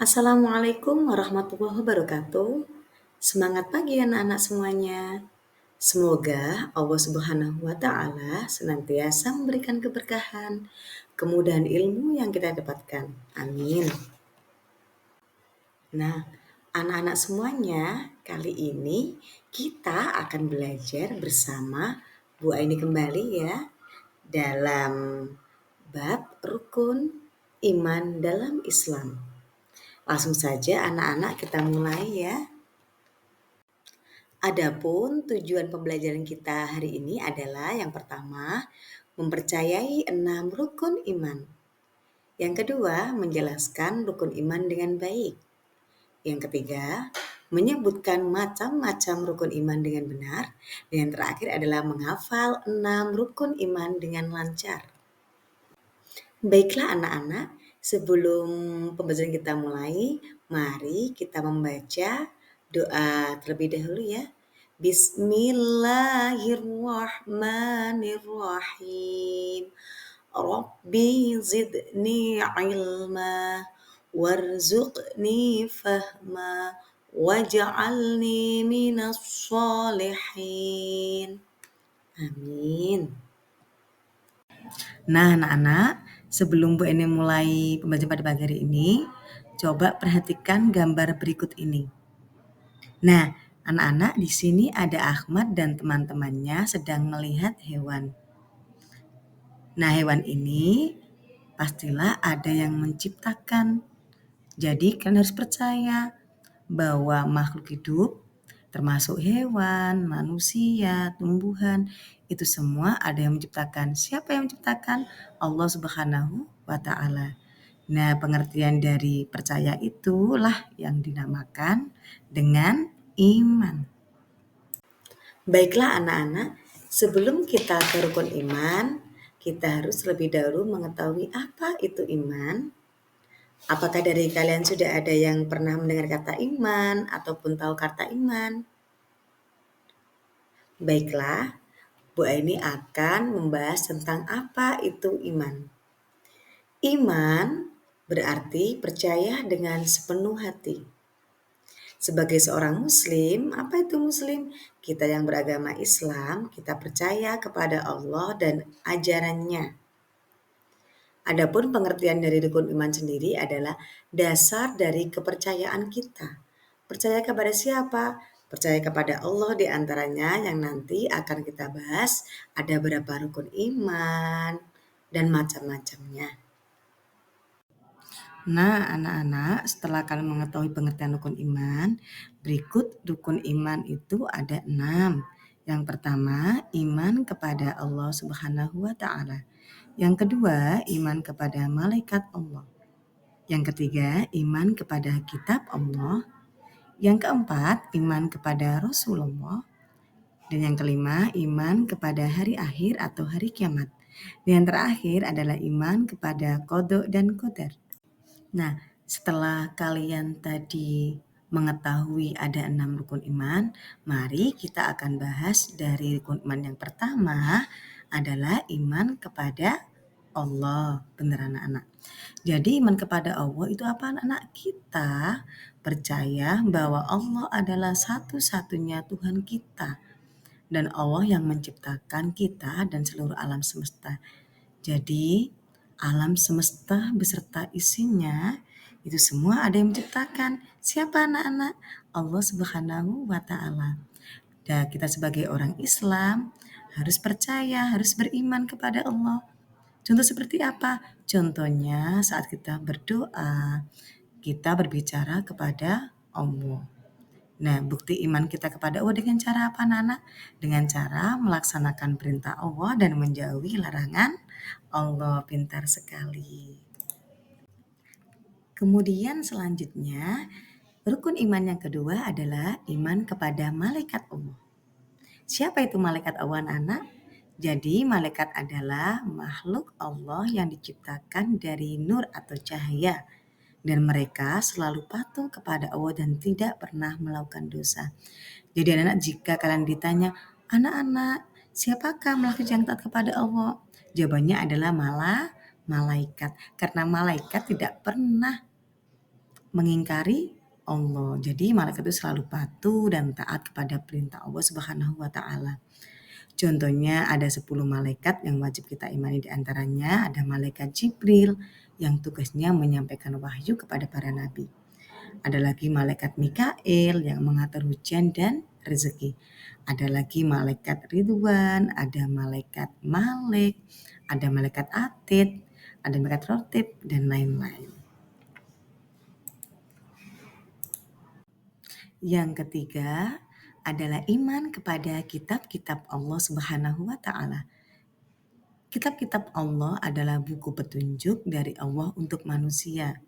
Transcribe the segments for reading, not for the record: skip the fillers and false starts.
Assalamualaikum warahmatullahi wabarakatuh. Semangat pagi anak-anak semuanya. Semoga Allah Subhanahu wa taala senantiasa memberikan keberkahan, kemudahan ilmu yang kita dapatkan. Amin. Nah, anak-anak semuanya, kali ini kita akan belajar bersama Bu Aini kembali ya dalam bab rukun iman dalam Islam. Langsung saja anak-anak kita mulai ya. Adapun tujuan pembelajaran kita hari ini adalah yang pertama, mempercayai 6 rukun iman. Yang kedua, menjelaskan rukun iman dengan baik. Yang ketiga, menyebutkan macam-macam rukun iman dengan benar. Dan yang terakhir adalah menghafal 6 rukun iman dengan lancar. Baiklah anak-anak, sebelum pembelajaran kita mulai, mari kita membaca doa terlebih dahulu ya. Bismillahirrahmanirrahim. Rabbi zidni ilma warzuqni fahma waj'alni minas sholihin. Amin. Nah, anak-anak, sebelum Bu Eni mulai pembelajaran pada pagi hari ini, coba perhatikan gambar berikut ini. Nah, anak-anak, di sini ada Ahmad dan teman-temannya sedang melihat hewan. Nah, hewan ini pastilah ada yang menciptakan. Jadi, kalian harus percaya bahwa makhluk hidup termasuk hewan, manusia, tumbuhan, itu semua ada yang menciptakan. Siapa yang menciptakan? Allah Subhanahu wa taala. Nah, pengertian dari percaya itulah yang dinamakan dengan iman. Baiklah anak-anak, sebelum kita ke rukun iman, kita harus lebih dahulu mengetahui apa itu iman. Apakah dari kalian sudah ada yang pernah mendengar kata iman ataupun tahu kata iman? Baiklah, Bu Aini akan membahas tentang apa itu iman. Iman berarti percaya dengan sepenuh hati. Sebagai seorang muslim, apa itu muslim? Kita yang beragama Islam, kita percaya kepada Allah dan ajarannya. Adapun pengertian dari rukun iman sendiri adalah dasar dari kepercayaan kita. Percaya kepada siapa? Percaya kepada Allah di antaranya yang nanti akan kita bahas ada berapa rukun iman dan macam-macamnya. Nah, anak-anak, setelah kalian mengetahui pengertian rukun iman, berikut rukun iman itu ada 6. Yang pertama, iman kepada Allah Subhanahu wa taala. Yang kedua, iman kepada malaikat Allah. Yang ketiga, iman kepada kitab Allah. Yang keempat, iman kepada Rasulullah. Dan yang kelima, iman kepada hari akhir atau hari kiamat. Dan yang terakhir adalah iman kepada qada dan qadar. Nah, setelah kalian tadi mengetahui ada 6 rukun iman, mari kita akan bahas dari rukun iman yang pertama adalah iman kepada Allah. Benar anak-anak. Jadi iman kepada Allah itu apa anak-anak? Kita percaya bahwa Allah adalah satu-satunya Tuhan kita dan Allah yang menciptakan kita dan seluruh alam semesta. Jadi alam semesta beserta isinya itu semua ada yang menciptakan. Siapa anak-anak? Allah Subhanahu wa taala. Dan kita sebagai orang Islam harus percaya, harus beriman kepada Allah. Contoh seperti apa? Contohnya saat kita berdoa, kita berbicara kepada Allah. Nah, bukti iman kita kepada Allah dengan cara apa, Nana? Dengan cara melaksanakan perintah Allah dan menjauhi larangan Allah. Pintar sekali. Kemudian selanjutnya, rukun iman yang kedua adalah iman kepada malaikat Allah. Siapa itu malaikat Allah, anak? Jadi malaikat adalah makhluk Allah yang diciptakan dari nur atau cahaya. Dan mereka selalu patuh kepada Allah dan tidak pernah melakukan dosa. Jadi anak-anak, jika kalian ditanya, anak-anak, siapakah makhluk yang taat kepada Allah? Jawabannya adalah malaikat. Karena malaikat tidak pernah mengingkari Allah. Jadi malaikat itu selalu patuh dan taat kepada perintah Allah Subhanahu wa taala. Contohnya ada 10 malaikat yang wajib kita imani, di antaranya ada malaikat Jibril yang tugasnya menyampaikan wahyu kepada para nabi. Ada lagi malaikat Mikail yang mengatur hujan dan rezeki. Ada lagi malaikat Ridwan, ada malaikat Malik, ada malaikat Atid, ada malaikat Rotib, dan lain-lain. Yang ketiga adalah iman kepada kitab-kitab Allah Subhanahu wa taala. Kitab-kitab Allah adalah buku petunjuk dari Allah untuk manusia.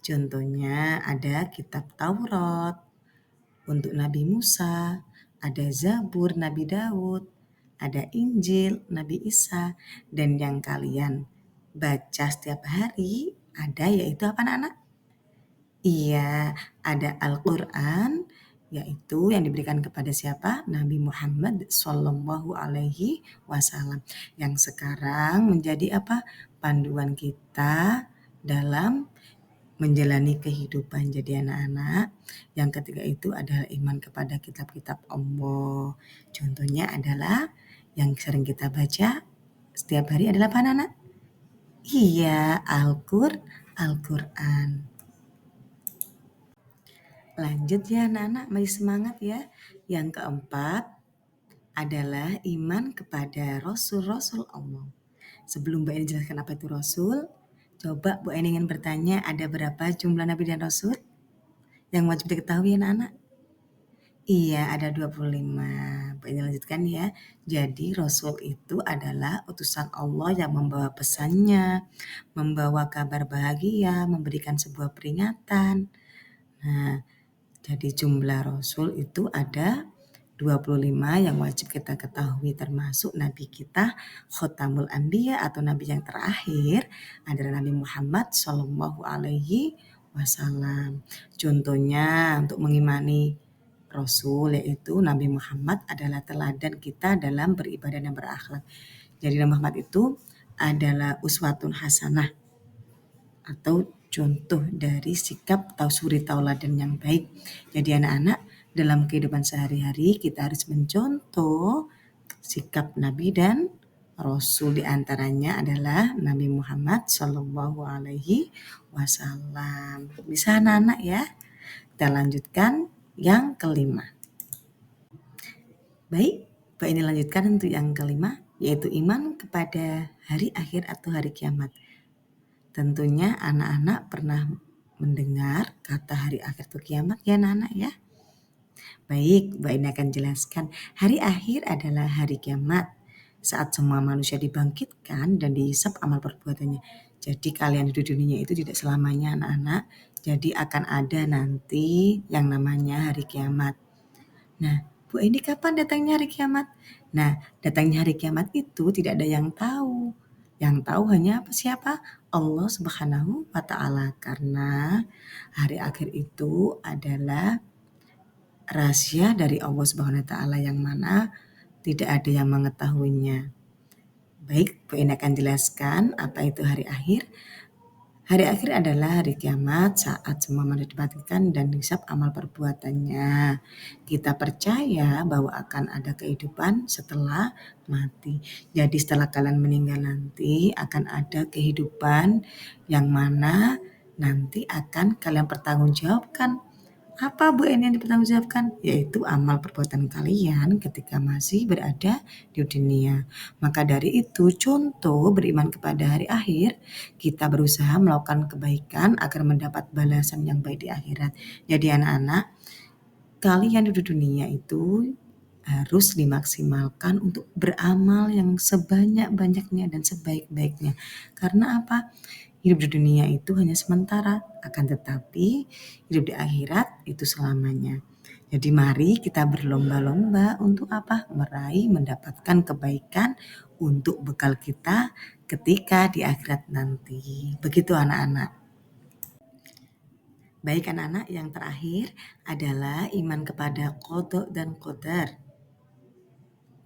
Contohnya ada kitab Taurat untuk Nabi Musa, ada Zabur Nabi Daud, ada Injil Nabi Isa, dan yang kalian baca setiap hari ada yaitu apa anak-anak? Iya, ada Al-Quran, yaitu yang diberikan kepada siapa? Nabi Muhammad Shallallahu Alaihi Wasallam, yang sekarang menjadi apa? Panduan kita dalam menjalani kehidupan. Jadi anak-anak, yang ketiga itu adalah iman kepada kitab-kitab Allah. Contohnya adalah yang sering kita baca setiap hari adalah apa anak-anak? Iya, Al-Quran. Lanjut ya anak-anak, masih semangat ya. Yang keempat adalah iman kepada Rasul-Rasul Allah. Sebelum Bu Eni jelaskan apa itu Rasul, coba Bu Eni ingin bertanya, ada berapa jumlah Nabi dan Rasul yang wajib diketahui anak-anak? Iya, ada 25. Bu Eni lanjutkan ya. Jadi Rasul itu adalah utusan Allah yang membawa pesannya, membawa kabar bahagia, memberikan sebuah peringatan. Nah, jadi jumlah Rasul itu ada 25 yang wajib kita ketahui, termasuk Nabi kita Khotamul Anbiya atau Nabi yang terakhir adalah Nabi Muhammad Shallallahu Alaihi Wasallam. Contohnya untuk mengimani Rasul yaitu Nabi Muhammad adalah teladan kita dalam beribadah dan berakhlak. Jadi Nabi Muhammad itu adalah uswatun hasanah atau contoh dari sikap atau suri tauladan yang baik. Jadi anak-anak, dalam kehidupan sehari-hari kita harus mencontoh sikap Nabi dan Rasul, di antaranya adalah Nabi Muhammad Shallallahu Alaihi Wasallam. Bisa anak-anak ya? Kita lanjutkan yang kelima. Baik, Mbak ini lanjutkan untuk yang kelima, yaitu iman kepada hari akhir atau hari kiamat. Tentunya anak-anak pernah mendengar kata hari akhir itu kiamat ya anak-anak ya. Baik, Mbak ini akan jelaskan. Hari akhir adalah hari kiamat, saat semua manusia dibangkitkan dan dihisap amal perbuatannya. Jadi kalian hidup di dunia itu tidak selamanya anak-anak. Jadi akan ada nanti yang namanya hari kiamat. Nah, Bu ini kapan datangnya hari kiamat? Nah, datangnya hari kiamat itu tidak ada yang tahu. Yang tahu hanya siapa? Allah Subhanahu wa taala, karena hari akhir itu adalah rahasia dari Allah Subhanahu wa taala yang mana tidak ada yang mengetahuinya. Baik, Bu Ina akan jelaskan apa itu hari akhir. Hari akhir adalah hari kiamat saat semua manusia dibangkitkan dan dihisap amal perbuatannya. Kita percaya bahwa akan ada kehidupan setelah mati. Jadi setelah kalian meninggal nanti akan ada kehidupan yang mana nanti akan kalian pertanggungjawabkan. Apa Bu Eni yang dipertanggungjawabkan? Yaitu amal perbuatan kalian ketika masih berada di dunia. Maka dari itu, contoh beriman kepada hari akhir, kita berusaha melakukan kebaikan agar mendapat balasan yang baik di akhirat. Jadi anak-anak, kalian di dunia itu harus dimaksimalkan untuk beramal yang sebanyak-banyaknya dan sebaik-baiknya. Karena apa? Hidup di dunia itu hanya sementara, akan tetapi hidup di akhirat itu selamanya. Jadi mari kita berlomba-lomba untuk apa? Meraih mendapatkan kebaikan untuk bekal kita ketika di akhirat nanti. Begitu anak-anak. Baik anak-anak, yang terakhir adalah iman kepada qada dan qadar.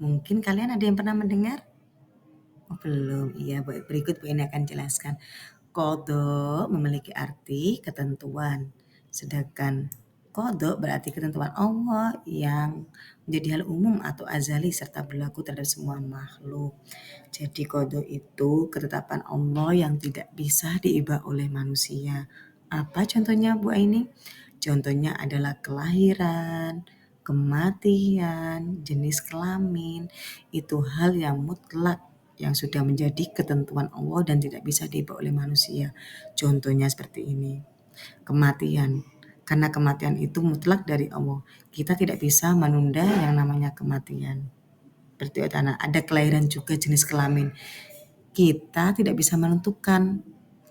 Mungkin kalian ada yang pernah mendengar? Oh, belum. Iya, berikut Bu ini akan jelaskan. Qada memiliki arti ketentuan, Sedangkan qada berarti ketentuan Allah yang menjadi hal umum atau azali serta berlaku terhadap semua makhluk. Jadi qada itu ketetapan Allah yang tidak bisa diubah oleh manusia. Apa contohnya Bu Aini? Contohnya adalah kelahiran, kematian, jenis kelamin, itu hal yang mutlak yang sudah menjadi ketentuan Allah dan tidak bisa diubah oleh manusia. Contohnya seperti ini, kematian. Karena kematian itu mutlak dari Allah. Kita tidak bisa menunda yang namanya kematian. Seperti itu, ada kelahiran juga jenis kelamin. Kita tidak bisa menentukan.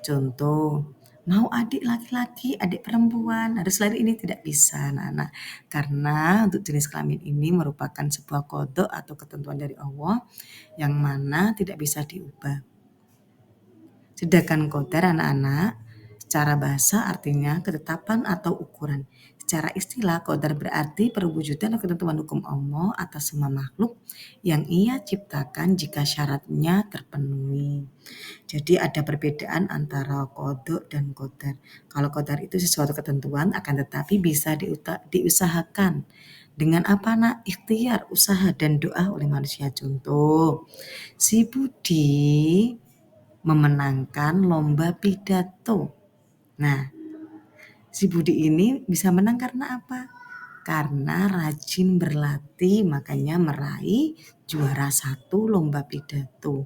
Contoh, mau adik laki-laki, adik perempuan, harus lahir ini tidak bisa, anak-anak. Karena untuk jenis kelamin ini merupakan sebuah kodok atau ketentuan dari Allah yang mana tidak bisa diubah. Sedangkan qadar anak-anak, secara bahasa artinya ketetapan atau ukuran. Secara istilah, qadar berarti perwujudan atau ketentuan hukum Allah atas semua makhluk yang ia ciptakan jika syaratnya terpenuhi. Jadi ada perbedaan antara qada dan qadar. Kalau qadar itu sesuatu ketentuan akan tetapi bisa diusahakan. Dengan apa nak? Ikhtiar, usaha dan doa oleh manusia. Contoh, si Budi memenangkan lomba pidato. Nah, si Budi ini bisa menang karena apa? Karena rajin berlatih, makanya meraih juara 1 lomba pidato.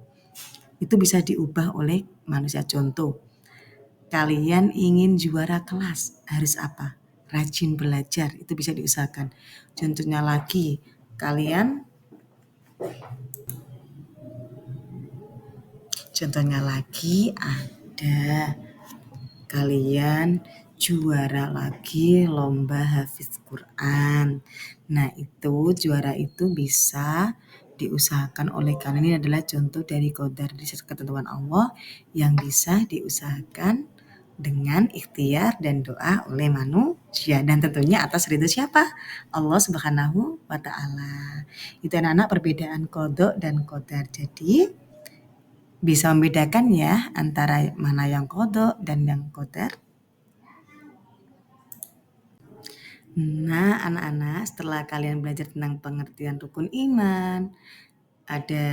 Itu bisa diubah oleh manusia. Contoh, kalian ingin juara kelas, harus apa? Rajin belajar, itu bisa diusahakan. Contohnya lagi, ada kalian juara lagi lomba hafiz Quran. Nah, itu juara itu bisa diusahakan oleh kalian. Ini adalah contoh dari qadar di ketentuan Allah yang bisa diusahakan dengan ikhtiar dan doa oleh manusia dan tentunya atas ridho siapa? Allah Subhanahu wa taala. Itu anak-anak perbedaan qada dan qadar. Jadi bisa membedakan ya antara mana yang qada dan yang qadar. Nah, anak-anak, setelah kalian belajar tentang pengertian rukun iman, ada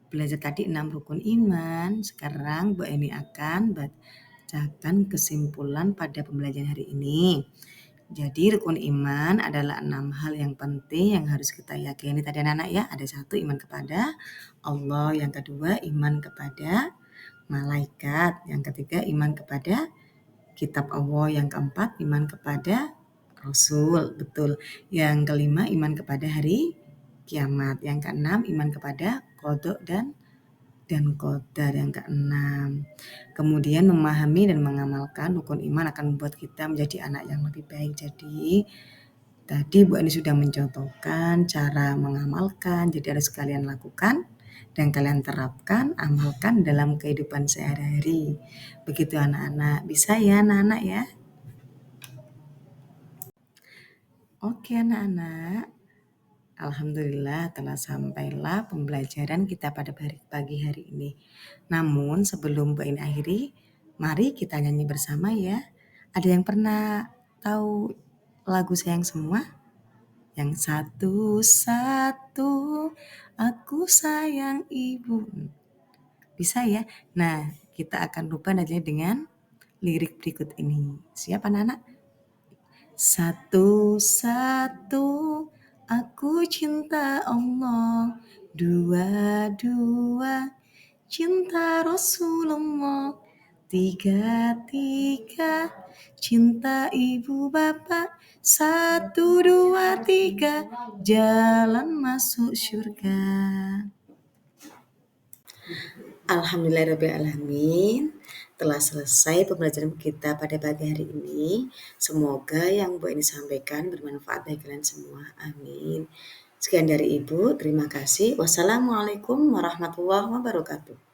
belajar tadi 6 rukun iman, sekarang Bu Eni akan bacakan kesimpulan pada pembelajaran hari ini. Jadi rukun iman adalah 6 hal yang penting yang harus kita yakini tadi anak-anak ya. Ada 1 iman kepada Allah, yang kedua iman kepada malaikat, yang ketiga iman kepada kitab Allah, yang keempat iman kepada Rasul, betul. Yang kelima iman kepada hari kiamat. Yang keenam iman kepada qada dan qadar. Yang keenam. Kemudian memahami dan mengamalkan rukun iman akan membuat kita menjadi anak yang lebih baik. Jadi tadi Bu Ani sudah mencontohkan cara mengamalkan. Jadi harus kalian lakukan dan kalian terapkan, amalkan dalam kehidupan sehari-hari. Begitu anak-anak. Bisa ya anak-anak ya? Oke anak-anak, alhamdulillah telah sampailah pembelajaran kita pada pagi hari ini. Namun sebelum Bu Ain akhiri, mari kita nyanyi bersama ya. Ada yang pernah tahu lagu Sayang Semua? Yang satu-satu aku sayang ibu. Bisa ya? Nah, kita akan rubah nadanya dengan lirik berikut ini. Siap anak-anak? Satu-satu aku cinta Allah, dua-dua cinta Rasulullah, tiga-tiga cinta ibu bapak, satu dua tiga jalan masuk surga. Alhamdulillahirrahmanirrahim. Telah selesai pembelajaran kita pada pagi hari ini. Semoga yang Bu ini sampaikan bermanfaat bagi kalian semua. Amin. Sekian dari Ibu. Terima kasih. Wassalamualaikum warahmatullahi wabarakatuh.